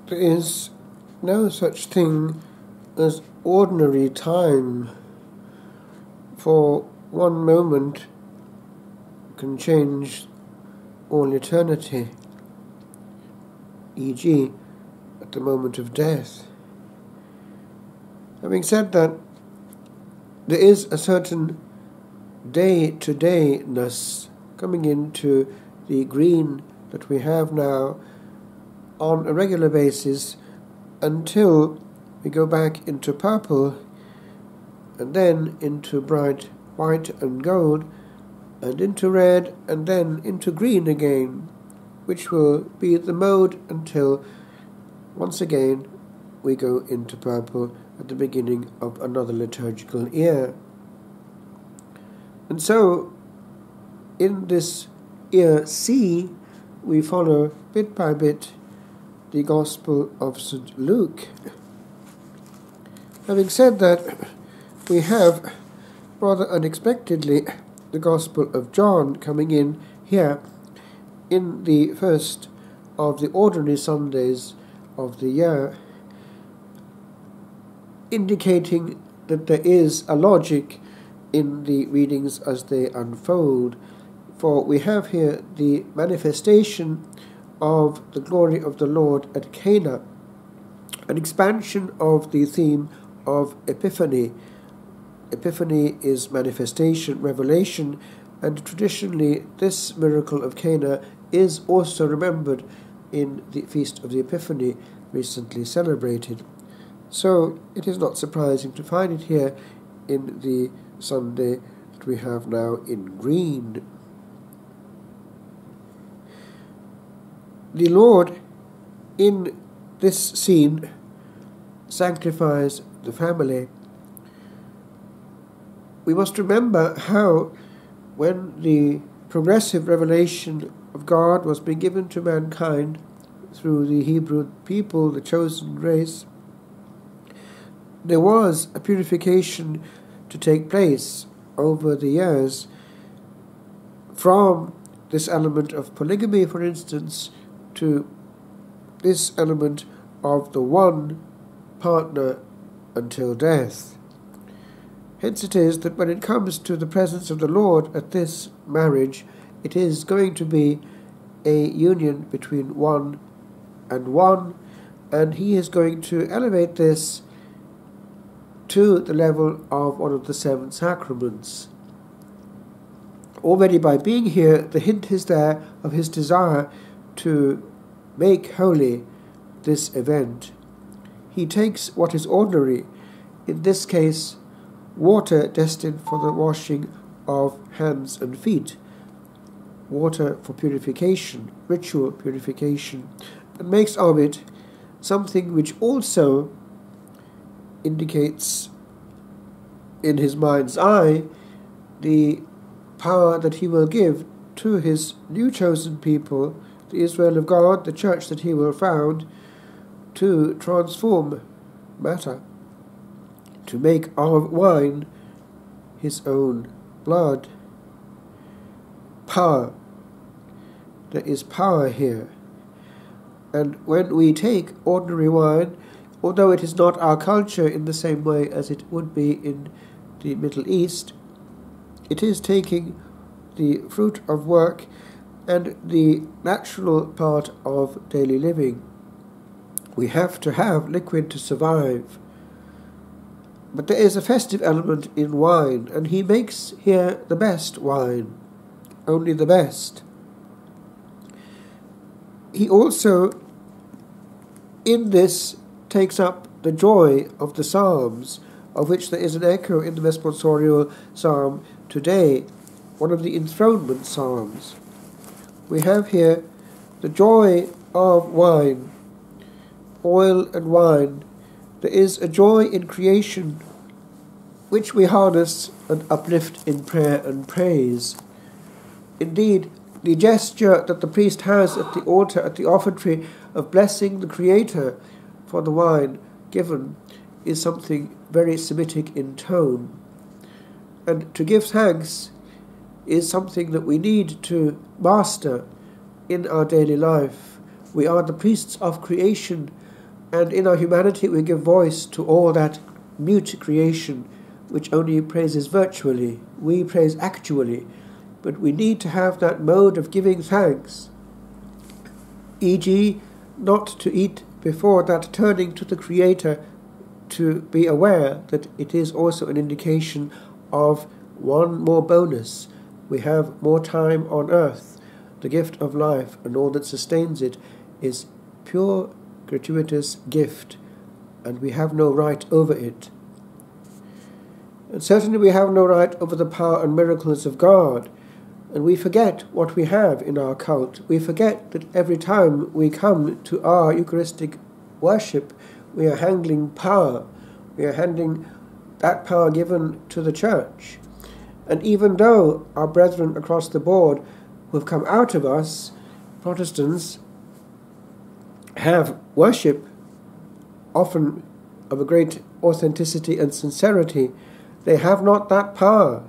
There is no such thing as ordinary time, for one moment can change all eternity, e.g. at the moment of death. Having said that, there is a certain day-to-dayness coming into the green that we have now on a regular basis until we go back into purple and then into bright white and gold and into red and then into green again, which will be the mode until once again we go into purple at the beginning of another liturgical year. And so in this year C we follow bit by bit the Gospel of St. Luke. Having said that, we have rather unexpectedly the Gospel of John coming in here in the first of the ordinary Sundays of the year, indicating that there is a logic in the readings as they unfold. For we have here the manifestation of the glory of the Lord at Cana, an expansion of the theme of Epiphany. Epiphany is manifestation, revelation, and traditionally this miracle of Cana is also remembered in the Feast of the Epiphany, recently celebrated. So it is not surprising to find it here in the Sunday that we have now in green. The Lord, in this scene, sanctifies the family. We must remember how, when the progressive revelation of God was being given to mankind through the Hebrew people, the chosen race, there was a purification to take place over the years from this element of polygamy, for instance, to this element of the one partner until death. Hence it is that when it comes to the presence of the Lord at this marriage, it is going to be a union between one, and he is going to elevate this to the level of one of the seven sacraments. Already by being here, the hint is there of his desire to make holy this event. He takes what is ordinary, in this case water destined for the washing of hands and feet, water for purification, ritual purification, and makes of it something which also indicates in his mind's eye the power that he will give to his new chosen people, the Israel of God, the church that he will found, to transform matter, to make of wine his own blood. Power. There is power here. And when we take ordinary wine, although it is not our culture in the same way as it would be in the Middle East, it is taking the fruit of work and the natural part of daily living. We have to have liquid to survive. But there is a festive element in wine, and he makes here the best wine, only the best. He also, in this, takes up the joy of the Psalms, of which there is an echo in the responsorial psalm today, one of the enthronement psalms. We have here the joy of wine, oil and wine. There is a joy in creation which we harness and uplift in prayer and praise. Indeed, the gesture that the priest has at the altar, at the offertory, of blessing the Creator for the wine given is something very Semitic in tone. And to give thanks is something that we need to master in our daily life. We are the priests of creation, And in our humanity we give voice to all that mute creation which only praises virtually. We praise actually, but we need to have that mode of giving thanks, e.g., not to eat before that turning to the Creator, to be aware that it is also an indication of one more bonus. We have more time on earth. The gift of life and all that sustains it is pure, gratuitous gift, and we have no right over it. And certainly we have no right over the power and miracles of God, and we forget what we have in our cult. We forget that every time we come to our Eucharistic worship, we are handling power. We are handing that power given to the Church. And even though our brethren across the board who have come out of us, Protestants, have worship often of a great authenticity and sincerity, they have not that power.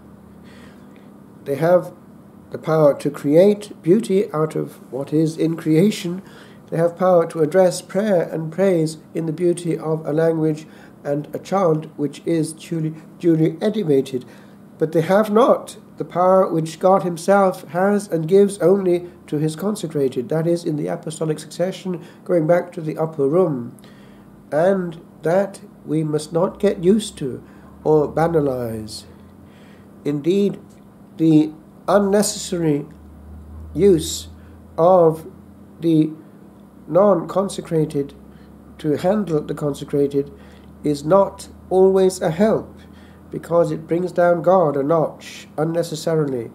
They have the power to create beauty out of what is in creation. They have power to address prayer and praise in the beauty of a language and a chant which is duly animated. But they have not the power which God himself has and gives only to his consecrated, that is, in the apostolic succession, going back to the upper room. And that we must not get used to or banalize. Indeed, the unnecessary use of the non-consecrated to handle the consecrated is not always a help, because it brings down God a notch unnecessarily.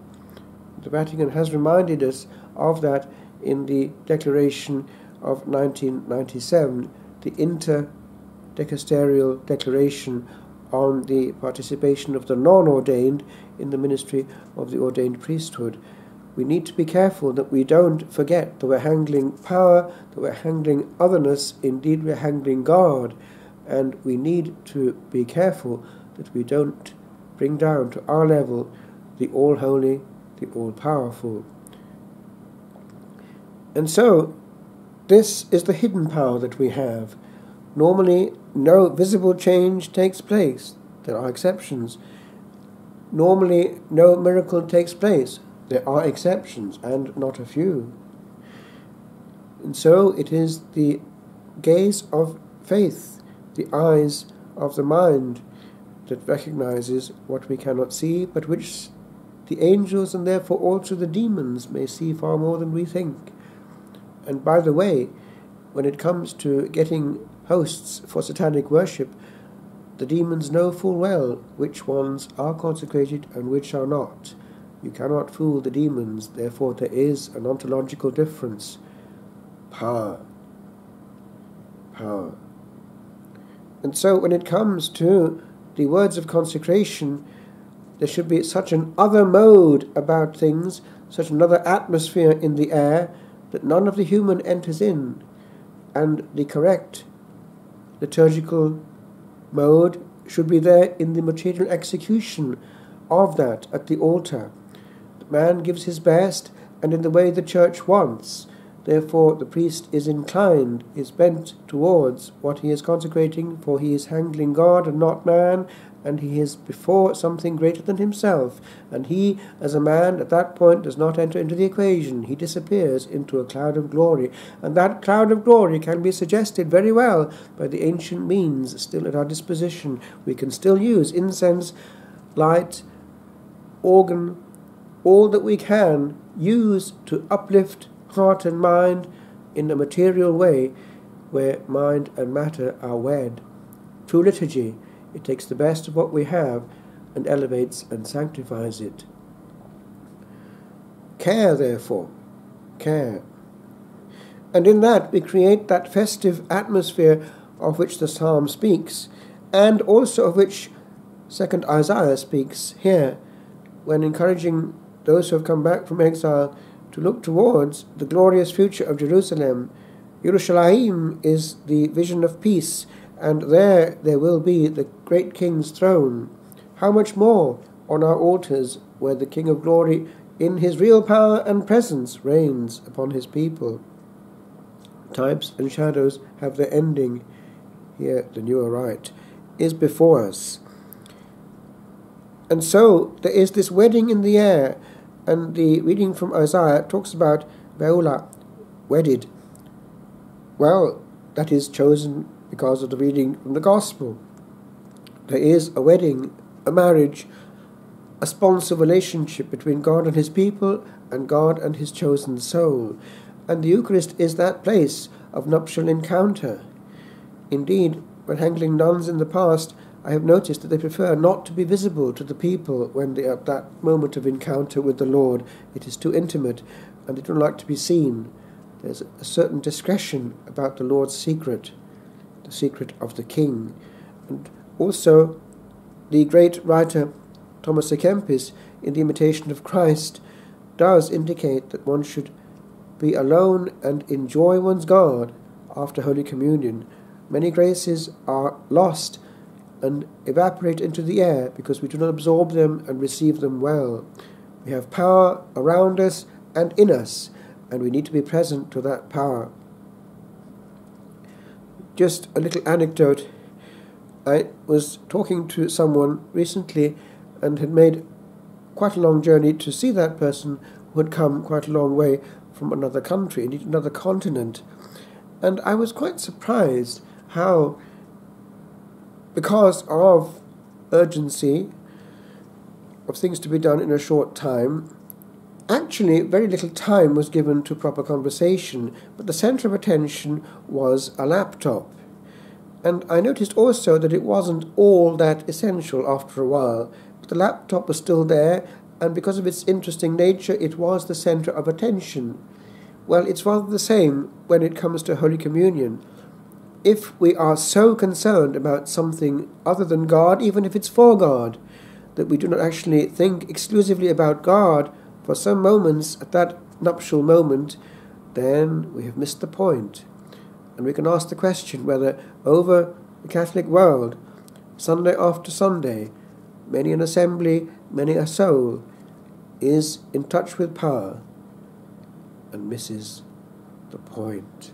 The Vatican has reminded us of that in the Declaration of 1997, the Interdicasterial Declaration on the participation of the non-ordained in the ministry of the ordained priesthood. We need to be careful that we don't forget that we're handling power, that we're handling otherness, indeed we're handling God, and we need to be careful that we don't bring down to our level the all-holy, the all-powerful. And so, this is the hidden power that we have. Normally, no visible change takes place. There are exceptions. Normally, no miracle takes place. There are exceptions, and not a few. And so, it is the gaze of faith, the eyes of the mind, that recognizes what we cannot see, but which the angels and therefore also the demons may see far more than we think. And by the way, when it comes to getting hosts for satanic worship, the demons know full well which ones are consecrated and which are not. You cannot fool the demons, therefore there is an ontological difference. Power. Power. And so when it comes to the words of consecration, there should be such an other mode about things, such another atmosphere in the air, that none of the human enters in, and the correct liturgical mode should be there in the material execution of that at the altar. The man gives his best, and in the way the Church wants. Therefore the priest is inclined, is bent towards what he is consecrating, for he is handling God and not man, and he is before something greater than himself, and he, as a man, at that point does not enter into the equation. He disappears into a cloud of glory, and that cloud of glory can be suggested very well by the ancient means still at our disposition. We can still use incense, light, organ, all that we can use to uplift heart and mind in a material way where mind and matter are wed. True liturgy, it takes the best of what we have and elevates and sanctifies it. Care, therefore, care. And in that we create that festive atmosphere of which the psalm speaks, and also of which 2nd Isaiah speaks here, when encouraging those who have come back from exile to look towards the glorious future of Jerusalem. Yerushalayim is the vision of peace, and there will be the great King's throne. How much more on our altars, where the King of glory in his real power and presence reigns upon his people. Types and shadows have their ending. here the newer rite, is before us. And so there is this wedding in the air, and the reading from Isaiah talks about Beulah, wedded. Well, that is chosen because of the reading from the Gospel. There is a wedding, a marriage, a sponsored relationship between God and his people and God and his chosen soul. And the Eucharist is that place of nuptial encounter. Indeed, when handling nuns in the past, I have noticed that they prefer not to be visible to the people when they are at that moment of encounter with the Lord. It is too intimate, and they don't like to be seen. There's a certain discretion about the Lord's secret, the secret of the King. And also, the great writer Thomas à Kempis, in The Imitation of Christ, does indicate that one should be alone and enjoy one's God after Holy Communion. Many graces are lost and evaporate into the air because we do not absorb them and receive them well. We have power around us and in us, and we need to be present to that power. Just a little anecdote. I was talking to someone recently and had made quite a long journey to see that person who had come quite a long way from another country, indeed another continent. And I was quite surprised how, because of urgency, of things to be done in a short time, actually very little time was given to proper conversation, but the centre of attention was a laptop. And I noticed also that it wasn't all that essential after a while, but the laptop was still there, and because of its interesting nature, it was the centre of attention. Well, it's rather the same when it comes to Holy Communion. If we are so concerned about something other than God, even if it's for God, that we do not actually think exclusively about God for some moments at that nuptial moment, then we have missed the point. And we can ask the question whether over the Catholic world, Sunday after Sunday, many an assembly, many a soul is in touch with power and misses the point.